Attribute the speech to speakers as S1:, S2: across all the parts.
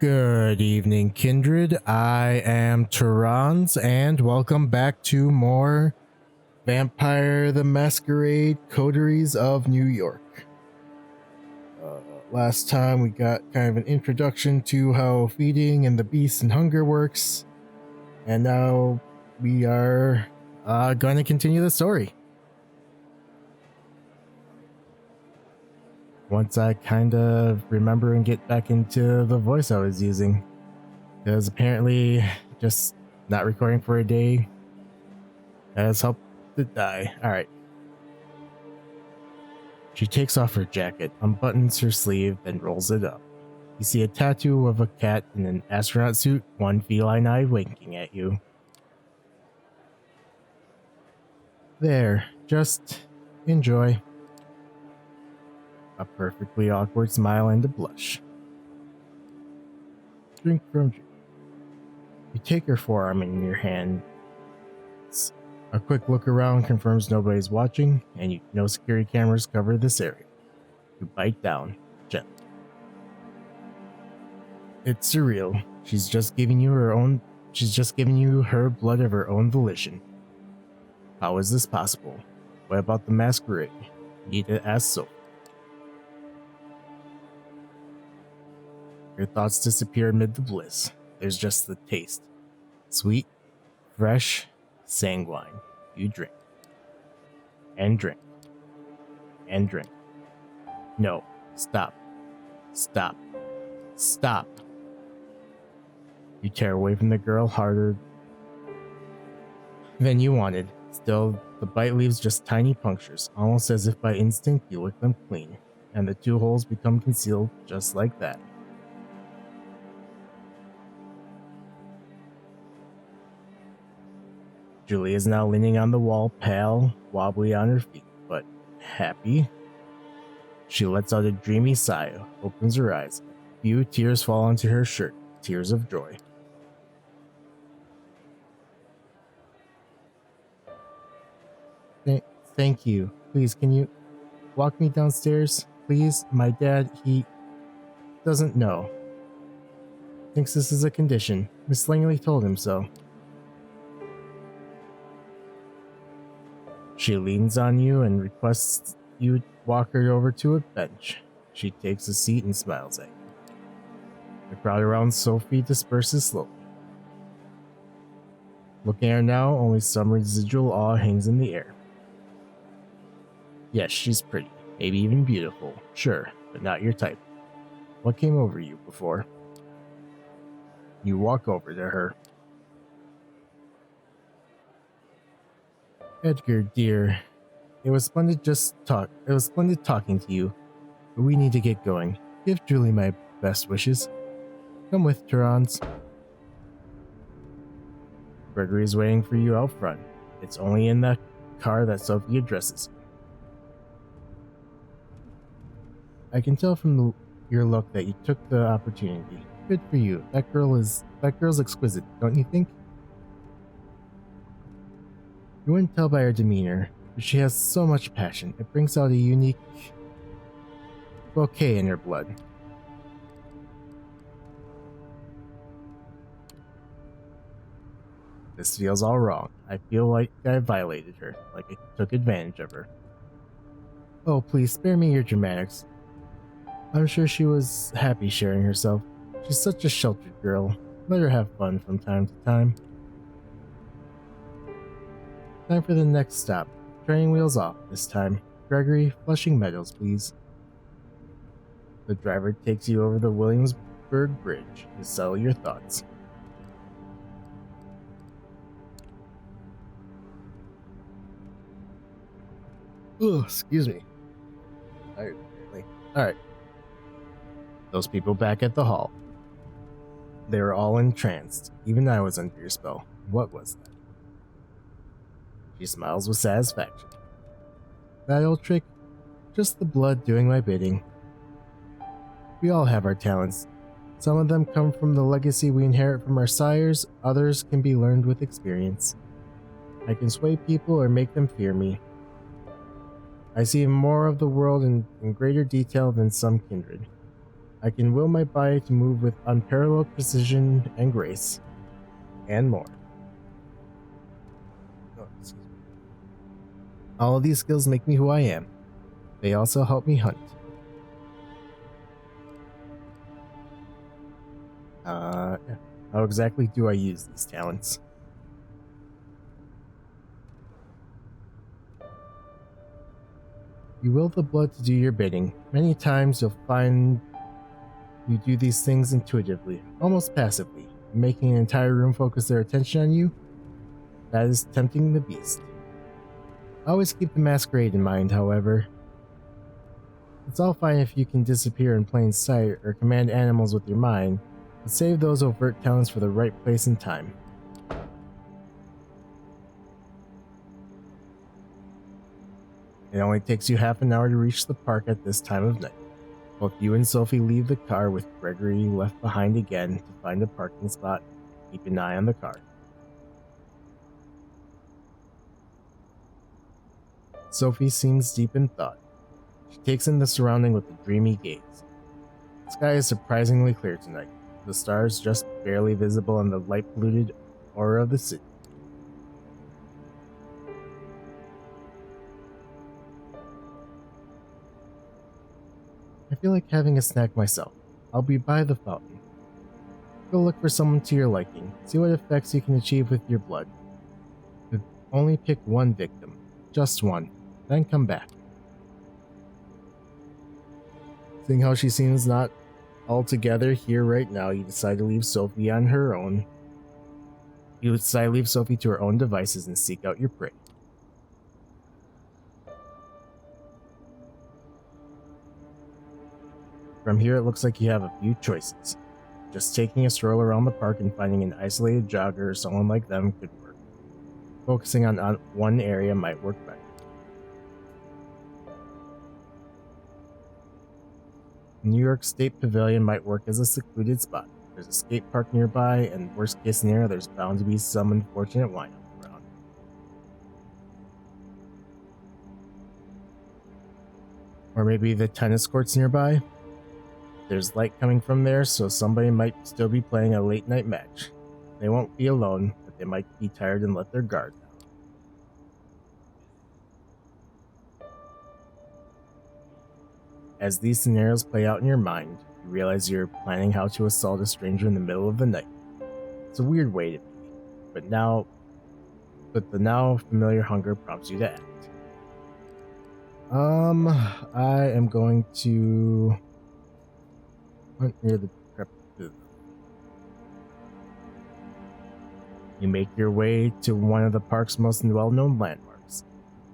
S1: Good evening, kindred. I am Teranz, and welcome back to more Vampire the Masquerade Coteries of New York. Last time we got kind of an introduction to how feeding and the beast and hunger works, and now we are going to continue the story. Once I kind of remember and get back into the voice I was using, because apparently just not recording for a day has helped it die. Alright. She takes off her jacket, unbuttons her sleeve, then rolls it up. You see a tattoo of a cat in an astronaut suit, one feline eye winking at you. There, just enjoy. A perfectly awkward smile and a blush. Drink from you. You take her forearm in your hand. A quick look around confirms nobody's watching, and no security cameras cover this area. You bite down, gently. It's surreal. She's just giving you her blood of her own volition. How is this possible? What about the masquerade? Need to ask Sophie. Your thoughts disappear amid the bliss. There's just the taste. Sweet, fresh, sanguine. You drink. And drink. And drink. No. Stop. Stop. Stop. You tear away from the girl harder than you wanted. Still, the bite leaves just tiny punctures, almost as if by instinct you lick them clean, and the two holes become concealed just like that. Julie is now leaning on the wall, pale, wobbly on her feet, but happy. She lets out a dreamy sigh, opens her eyes. A few tears fall onto her shirt, tears of joy. Thank you. Please, can you walk me downstairs? Please? My dad, he doesn't know. Thinks this is a condition. Miss Langley told him so. She leans on you and requests you walk her over to a bench. She takes a seat and smiles at you. The crowd around Sophie disperses slowly. Looking at her now, only some residual awe hangs in the air. Yes, she's pretty, maybe even beautiful, sure, but not your type. What came over you before? You walk over to her. Edgar, dear, it was splendid talking to you, but we need to get going. Give Julie my best wishes. Come with, Teranz. Gregory is waiting for you out front. It's only in the car that Sophie addresses you. I can tell from your look that you took the opportunity. Good for you. That girl's exquisite, don't you think? You wouldn't tell by her demeanor, but she has so much passion. It brings out a unique bouquet in her blood. This feels all wrong. I feel like I violated her, like I took advantage of her. Oh, please spare me your dramatics. I'm sure she was happy sharing herself. She's such a sheltered girl. Let her have fun from time to time. Time for the next stop. Training wheels off this time. Gregory, Flushing Meadows, please. The driver takes you over the Williamsburg Bridge to settle your thoughts. Ugh, excuse me. Tired, apparently. Alright. Those people back at the hall. They were all entranced. Even I was under your spell. What was that? She smiles with satisfaction. That old trick? Just the blood doing my bidding. We all have our talents. Some of them come from the legacy we inherit from our sires, others can be learned with experience. I can sway people or make them fear me. I see more of the world in greater detail than some kindred. I can will my body to move with unparalleled precision and grace, and more. Oh, excuse me. All of these skills make me who I am. They also help me hunt. Yeah. How exactly do I use these talents? You will the blood to do your bidding. Many times you'll find you do these things intuitively, almost passively, making an entire room focus their attention on you. That is tempting the beast. Always keep the masquerade in mind, however. It's all fine if you can disappear in plain sight or command animals with your mind, but save those overt talents for the right place and time. It only takes you half an hour to reach the park at this time of night. Both you and Sophie leave the car with Gregory left behind again to find a parking spot. Keep an eye on the car. Sophie seems deep in thought. She takes in the surrounding with a dreamy gaze. The sky is surprisingly clear tonight, the stars just barely visible in the light-polluted aura of the city. I feel like having a snack myself. I'll be by the fountain. Go look for someone to your liking. See what effects you can achieve with your blood. But only pick one victim. Just one. Then come back. Seeing how she seems not altogether here right now, you decide to leave Sophie on her own. You decide to leave Sophie to her own devices and seek out your prey. From here, it looks like you have a few choices. Just taking a stroll around the park and finding an isolated jogger or someone like them could work. Focusing on one area might work better. New York State Pavilion might work as a secluded spot. There's a skate park nearby, and worst case scenario, there's bound to be some unfortunate wind-up around. Or maybe the tennis courts nearby. There's light coming from there, so somebody might still be playing a late night match. They won't be alone, but they might be tired and let their guard down. As these scenarios play out in your mind, you realize you're planning how to assault a stranger in the middle of the night. It's a weird way to be, but the now familiar hunger prompts you to act. I am going to hunt near the decrepit. You make your way to one of the park's most well-known landmarks,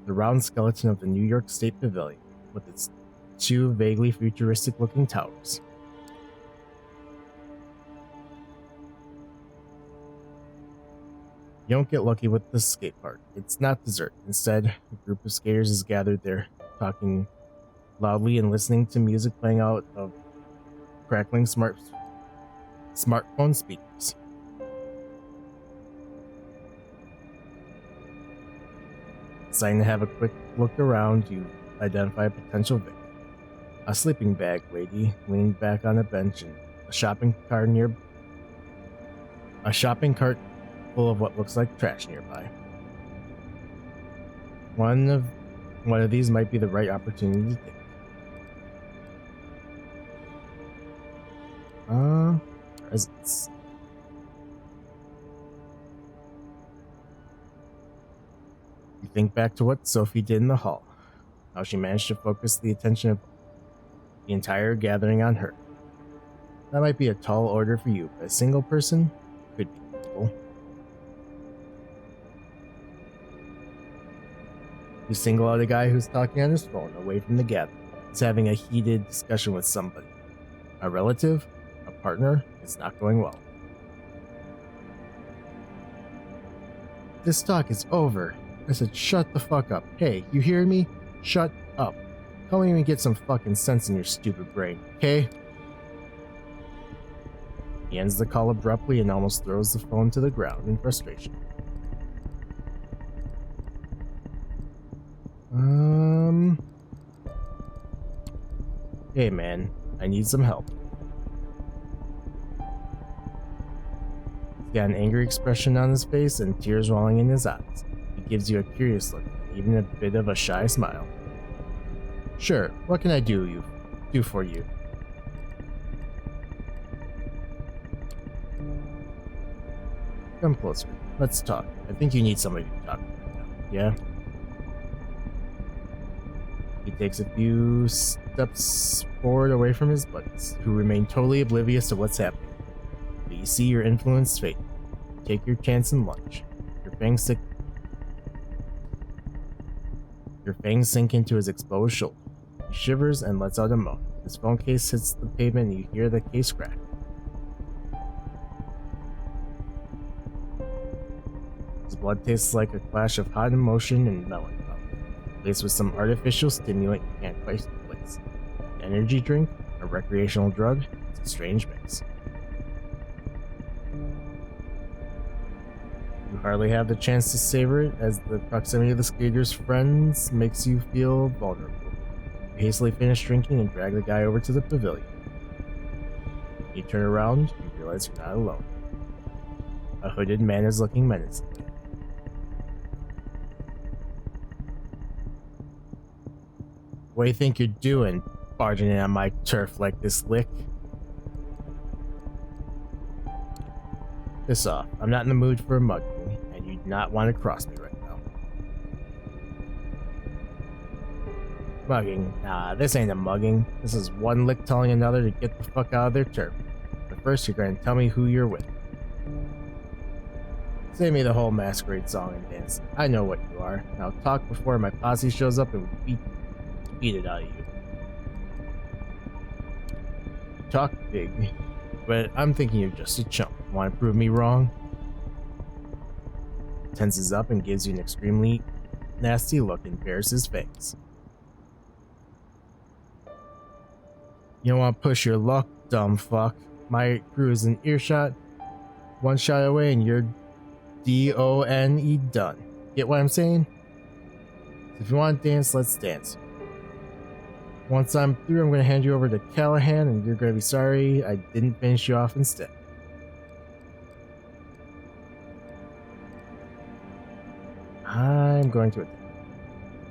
S1: the round skeleton of the New York State Pavilion, with its two vaguely futuristic-looking towers. You don't get lucky with the skate park. It's not dessert. Instead, a group of skaters is gathered there, talking loudly and listening to music playing out of crackling smartphone speakers. Deciding to have a quick look around, you identify a potential victim. A sleeping bag lady leaning back on a bench and a shopping cart full of what looks like trash nearby. One of these might be the right opportunity to take. Presents. You think back to what Sophie did in the hall, how she managed to focus the attention of the entire gathering on her. That might be a tall order for you, but a single person could be useful. You single out a guy who's talking on his phone away from the gathering. He's having a heated discussion with somebody. A relative? A partner? It's not going well. This talk is over. I said shut the fuck up. Hey, you hear me? Shut up. Come even get some fucking sense in your stupid brain, okay? He ends the call abruptly and almost throws the phone to the ground in frustration. Hey man, I need some help. He's got an angry expression on his face and tears rolling in his eyes. He gives you a curious look, even a bit of a shy smile. Sure, what can I do for you? Come closer. Let's talk. I think you need somebody to talk to right now. Yeah? He takes a few steps forward away from his buddies, who remain totally oblivious to what's happening. But you see your influence fade. Take your chance and lunge. Your fangs sink into his exposed shoulder. He shivers and lets out a moan. His phone case hits the pavement and you hear the case crack. His blood tastes like a clash of hot emotion and melancholy, laced with some artificial stimulant you can't quite place. An energy drink, a recreational drug, it's a strange mix. You hardly have the chance to savor it, as the proximity of the skater's friends makes you feel vulnerable. You hastily finish drinking and drag the guy over to the pavilion. When you turn around, you realize you're not alone. A hooded man is looking menacingly. What do you think you're doing, barging in on my turf like this, Lick? Piss off. I'm not in the mood for a mugging, and you do not want to cross me right now. Mugging? Nah, this ain't a mugging. This is one Lick telling another to get the fuck out of their turf. But first you're going to tell me who you're with. Save me the whole Masquerade song and dance. I know what you are. Now talk before my posse shows up and we beat it out of you. Talk big, but I'm thinking you're just a chump. Want to prove me wrong? Tenses up and gives you an extremely nasty look and bares his fangs. You don't want to push your luck, dumb fuck. My crew is in earshot. One shot away and you're D-O-N-E done. Get what I'm saying? If you want to dance, let's dance. Once I'm through, I'm going to hand you over to Callahan, and you're going to be sorry I didn't finish you off instead. I'm going to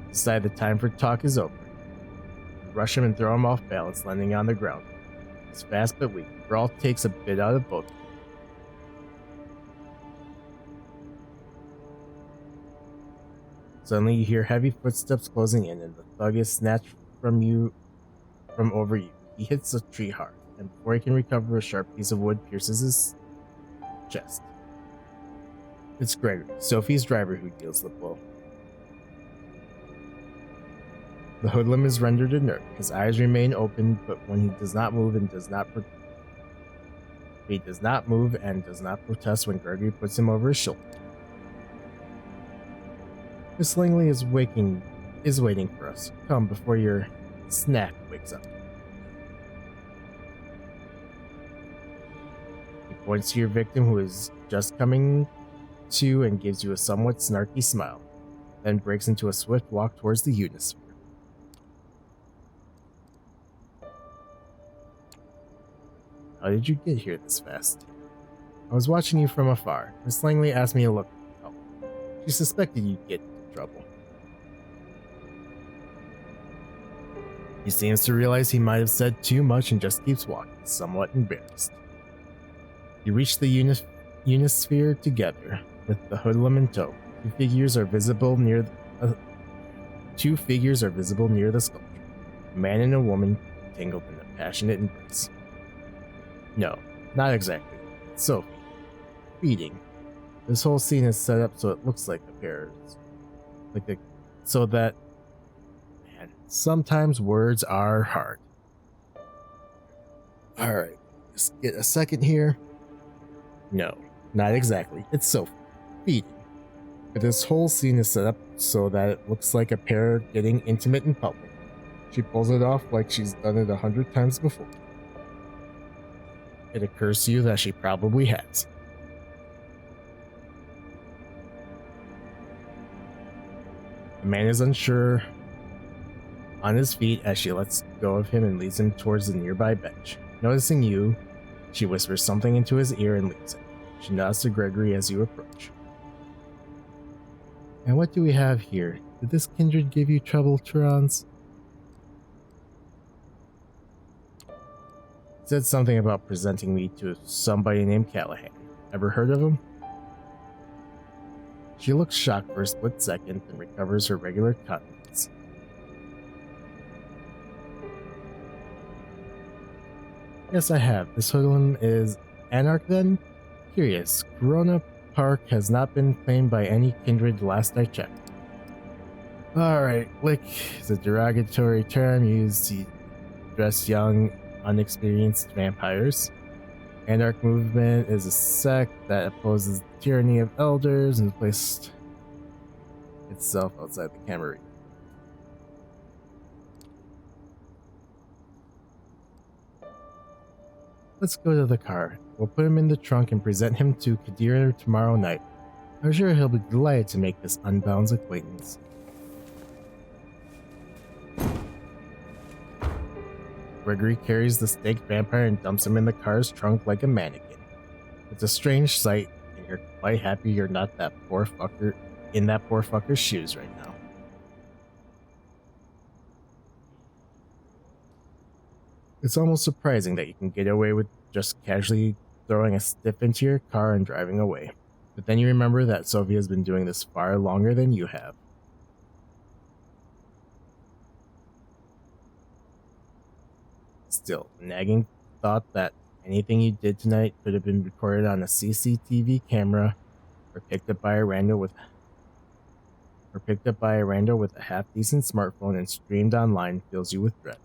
S1: decide the time for talk is over. You rush him and throw him off balance, landing on the ground. He's fast but weak. Brawl takes a bit out of both. Suddenly you hear heavy footsteps closing in, and the thug is snatched from over you. He hits the tree hard, and before he can recover, a sharp piece of wood pierces his chest. It's Gregory, Sophie's driver, who deals the blow. The hoodlum is rendered inert. His eyes remain open, but when he does not move and does not protest when Gregory puts him over his shoulder. Miss Langley is waiting for us. Come before your snack wakes up. He points to your victim, who is just coming to, and gives you a somewhat snarky smile, then breaks into a swift walk towards the Unisphere. How did you get here this fast? I was watching you from afar. Miss Langley asked me to look for help. She suspected you'd get into trouble. He seems to realize he might have said too much and just keeps walking, somewhat embarrassed. You reach the Unisphere together, with the hoodlum in tow. Two figures are visible near the sculpture. A man and a woman tangled in a passionate embrace. No, not exactly. It's Sophie. Feeding. This whole scene is set up so it looks like a pair. Man, sometimes words are hard. Alright, just get a second here. No, not exactly. It's Sophie. Feeding. But this whole scene is set up so that it looks like a pair getting intimate in public. She pulls it off like she's done it 100 times before. It occurs to you that she probably has. The man is unsure on his feet as she lets go of him and leads him towards the nearby bench. Noticing you, she whispers something into his ear and leaves it. She nods to Gregory as you approach. And what do we have here? Did this kindred give you trouble, Teranz? Said something about presenting me to somebody named Callahan. Ever heard of him? She looks shocked for a split second, then recovers her regular countenance. Yes, I have. This hoodlum is Anarch then? Curious. Corona Park has not been claimed by any kindred last I checked. Alright, Lick is a derogatory term used to address young, unexperienced vampires. Anarch movement is a sect that opposes the tyranny of elders and placed itself outside the Camarilla. Let's go to the car. We'll put him in the trunk and present him to Kadir tomorrow night. I'm sure he'll be delighted to make this unbound's acquaintance. Gregory carries the staked vampire and dumps him in the car's trunk like a mannequin. It's a strange sight, and you're quite happy you're not that poor fucker in that poor fucker's shoes right now. It's almost surprising that you can get away with just casually throwing a stiff into your car and driving away. But then you remember that Sophia's been doing this far longer than you have. Still, nagging thought that anything you did tonight could have been recorded on a CCTV camera or picked up by a rando with a half-decent smartphone and streamed online fills you with dread.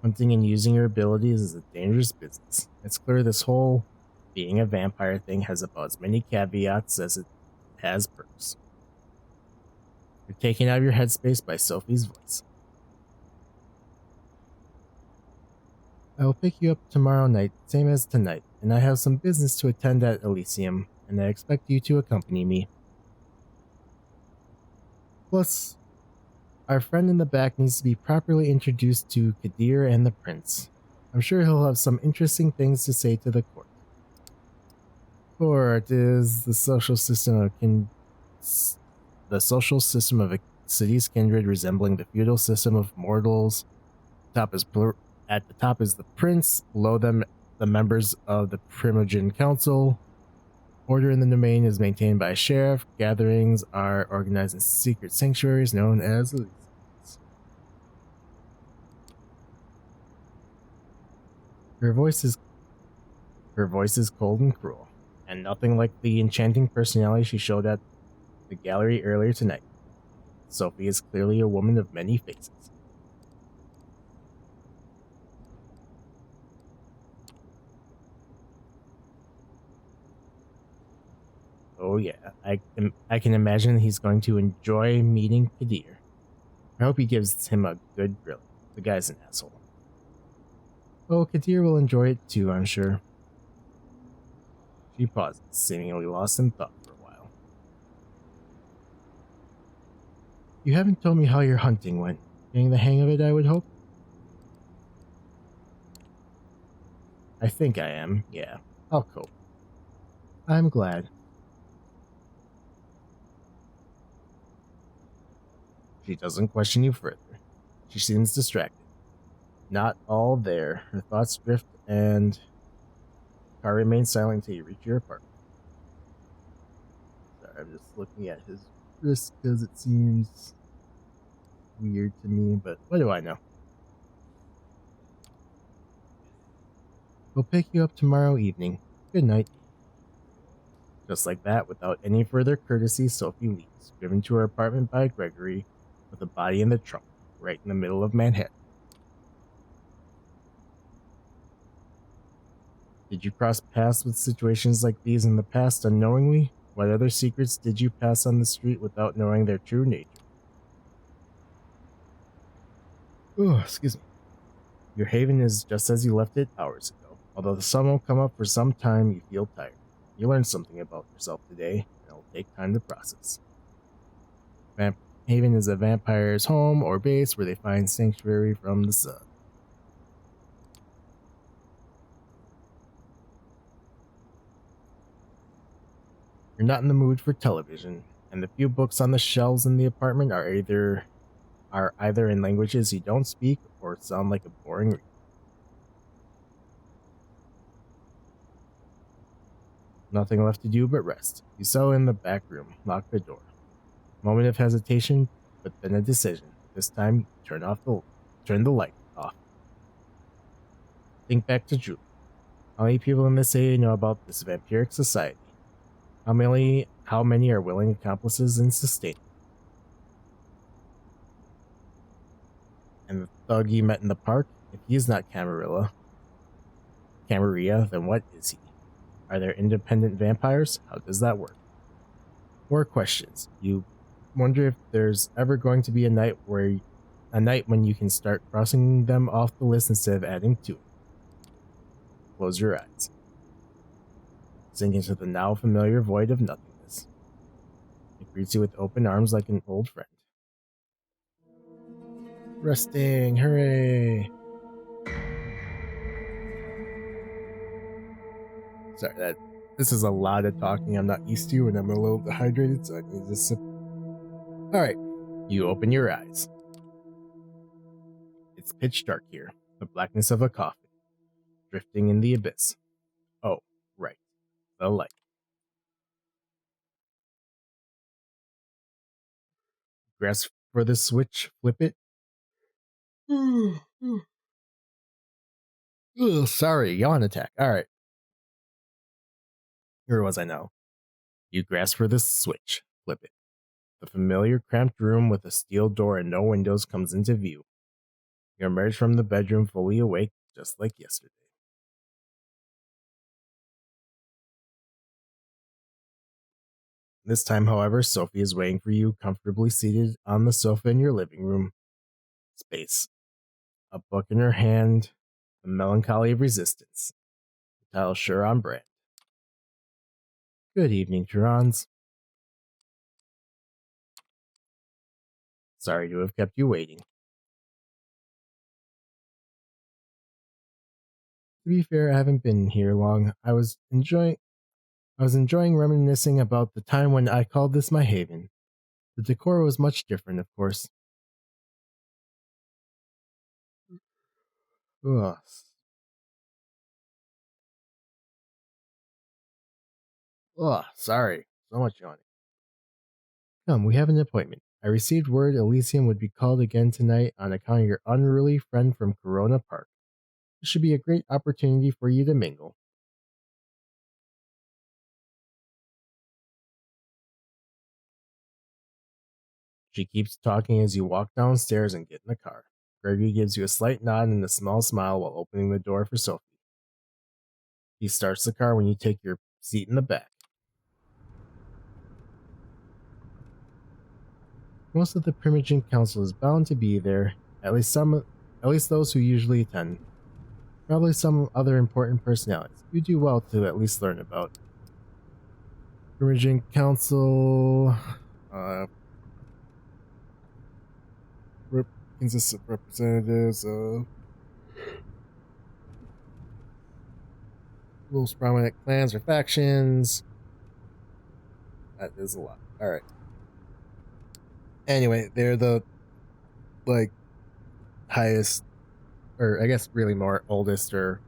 S1: Hunting and using your abilities is a dangerous business. It's clear this whole being a vampire thing has about as many caveats as it has perks. You're taken out of your headspace by Sophie's voice. I will pick you up tomorrow night, same as tonight, and I have some business to attend at Elysium, and I expect you to accompany me. Plus, our friend in the back needs to be properly introduced to Kadir and the prince. I'm sure he'll have some interesting things to say to the court. Court is the social system of a city's kindred resembling the feudal system of mortals. At the top is the prince, below them the members of the Primogen Council. Order in the domain is maintained by a sheriff. Gatherings are organized in secret sanctuaries known as Elysiums. Her voice is cold and cruel, and nothing like the enchanting personality she showed at the gallery earlier tonight. Sophie is clearly a woman of many faces. Oh yeah, I can imagine he's going to enjoy meeting Kadir. I hope he gives him a good grilling. The guy's an asshole. Oh, Kadir will enjoy it too, I'm sure. She pauses, seemingly lost in thought for a while. You haven't told me how your hunting went. Getting the hang of it, I would hope? I think I am, yeah. I'll cope. I'm glad. She doesn't question you further. She seems distracted. Not all there. Her thoughts drift and the car remains silent until you reach your apartment. Sorry, I'm just looking at his wrist because it seems weird to me, but what do I know? We'll pick you up tomorrow evening. Good night. Just like that, without any further courtesy, Sophie leaves, driven to her apartment by Gregory, with a body in the trunk, right in the middle of Manhattan. Did you cross paths with situations like these in the past unknowingly? What other secrets did you pass on the street without knowing their true nature? Oh, excuse me. Your haven is just as you left it hours ago. Although the sun won't come up for some time, you feel tired. You learned something about yourself today, and it'll take time to process. Haven is a vampire's home or base where they find sanctuary from the sun. You're not in the mood for television, and the few books on the shelves in the apartment are either in languages you don't speak or sound like a boring read. Nothing left to do but rest. You settle in the back room, lock the door. Moment of hesitation, but then a decision. This time, you turn the light off. Think back to Julie. How many people in this area know about this vampiric society? How many are willing accomplices in sustaining? And the thug you met in the park, if he is not Camarilla, then what is he? Are there independent vampires? How does that work? More questions. You wonder if there's ever going to be a night when you can start crossing them off the list instead of adding to it. Close your eyes. Sink into the now familiar void of nothingness. It greets you with open arms like an old friend. Resting, hooray! Sorry, this is a lot of talking I'm not used to, and I'm a little dehydrated, so I need to sip. Alright, you open your eyes. It's pitch dark here, the blackness of a coffin, drifting in the abyss. Oh, right, the light. Grasp for the switch, flip it. Ugh, sorry, yawn attack. Alright. Where was I now? You grasp for the switch, flip it. The familiar cramped room with a steel door and no windows comes into view. You emerge from the bedroom fully awake, just like yesterday. This time, however, Sophie is waiting for you, comfortably seated on the sofa in your living room space. A book in her hand, The Melancholy of Resistance. The title sure on brand. Good evening, Teranz. Sorry to have kept you waiting. To be fair, I haven't been here long. I was enjoying reminiscing about the time when I called this my haven. The decor was much different, of course. Ugh. Ugh, sorry. So much yawning. Come, we have an appointment. I received word Elysium would be called again tonight on account of your unruly friend from Corona Park. This should be a great opportunity for you to mingle. She keeps talking as you walk downstairs and get in the car. Gregory gives you a slight nod and a small smile while opening the door for Sophie. He starts the car when you take your seat in the back. Most of the Primogen Council is bound to be there, at least those who usually attend. Probably some other important personalities. You do well to at least learn about. Primogen Council consists of representatives of most prominent clans or factions. That is a lot. Alright. Anyway, they're the highest, or I guess really more oldest or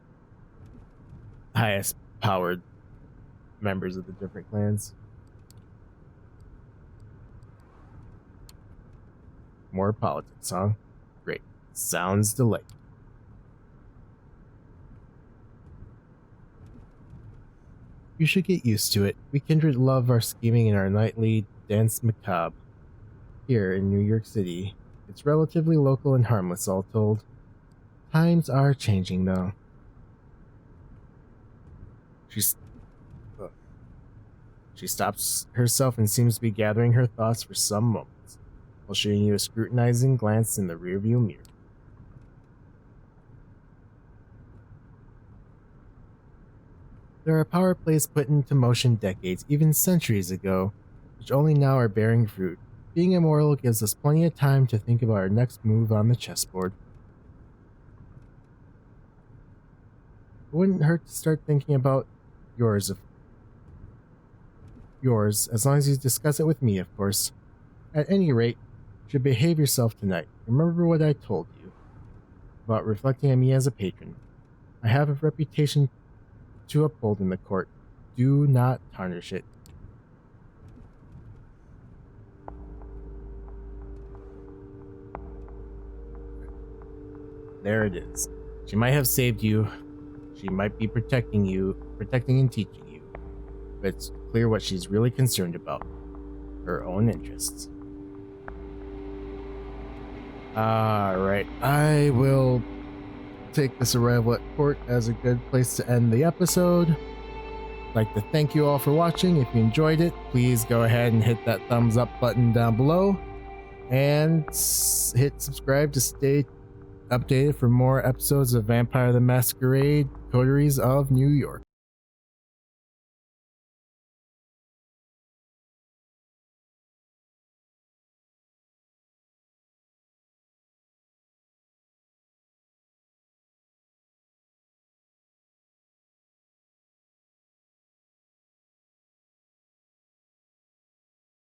S1: highest powered members of the different clans. More politics, huh? Great. Sounds delightful. You should get used to it. We kindred love our scheming and our nightly dance macabre. Here in New York City, it's relatively local and harmless, all told. Times are changing, though. She stops herself and seems to be gathering her thoughts for some moments, while shooting you a scrutinizing glance in the rearview mirror. There are power plays put into motion decades, even centuries ago, which only now are bearing fruit. Being immortal gives us plenty of time to think about our next move on the chessboard. It wouldn't hurt to start thinking about yours yours, as long as you discuss it with me, of course. At any rate, you should behave yourself tonight. Remember what I told you about reflecting on me as a patron. I have a reputation to uphold in the court. Do not tarnish it. There it is. She might have saved you. She might be protecting and teaching you. But it's clear what she's really concerned about. Her own interests. Alright, I will take this arrival at court as a good place to end the episode. I'd like to thank you all for watching. If you enjoyed it, please go ahead and hit that thumbs up button down below. And hit subscribe to stay updated for more episodes of Vampire the Masquerade Coteries of New York.